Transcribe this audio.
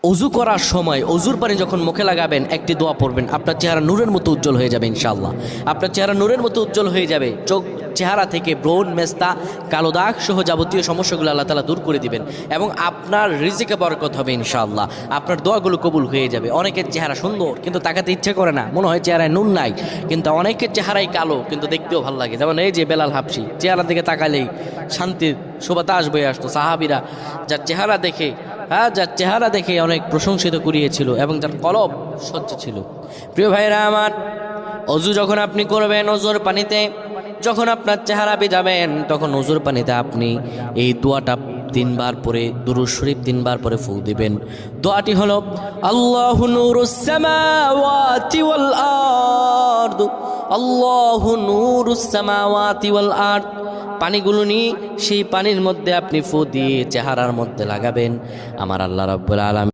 অজু করার সময় অজুর পানি যখন মুখে লাগাবেন একটি দোয়া পড়বেন, আপনার চেহারা নূরের মতো উজ্জ্বল হয়ে যাবে ইনশাআল্লাহ। আপনার চেহারা নূরের মতো উজ্জ্বল হয়ে যাবে, চেহারা থেকে ব্রণ, মেস্তা, কালো দাগ সহ যাবতীয় সমস্যাগুলো আল্লাহ তাআলা দূর করে দিবেন এবং আপনার রিজিকে বরকত হবে ইনশাআল্লাহ। আপনার দোয়াগুলো কবুল হয়ে যাবে। অনেকের চেহারা সুন্দর কিন্তু তাকাতে ইচ্ছে করে না, মনে হয় চেহারায় নুন নাই, কিন্তু অনেকের চেহারাই কালো কিন্তু দেখতেও ভালো লাগে। যেমন এই যে বেলাল হাবশি, চেহারা দিকে তাকালেই শান্তির সুবাতাস বয়ে আসতো। সাহাবীরা যার চেহারা দেখে অনেক প্রশংসিত করিয়েছিল এবং যার কলব স্বচ্ছ ছিল। প্রিয় ভাইরা আমার, অজু যখন আপনি করবেন, অজুর পানিতে যখন আপনার চেহারা ভিজাবেন, তখন অজুর পানিতে আপনি এই দোয়াটা 3 বার পরে, দুরূদ শরীফ 3 বার পরে ফু দিবেন। দোয়াটি হলো আল্লাহু নূরুস সামাওয়াতি ওয়াল আরদ, আল্লাহু নূরুস সামাওয়াতি ওয়াল আরদ। পানিগুলো নিয়ে সেই পানির মধ্যে আপনি ফু দিয়ে চেহারার মধ্যে লাগাবেন। আমার আল্লাহ রাব্বুল আলামিন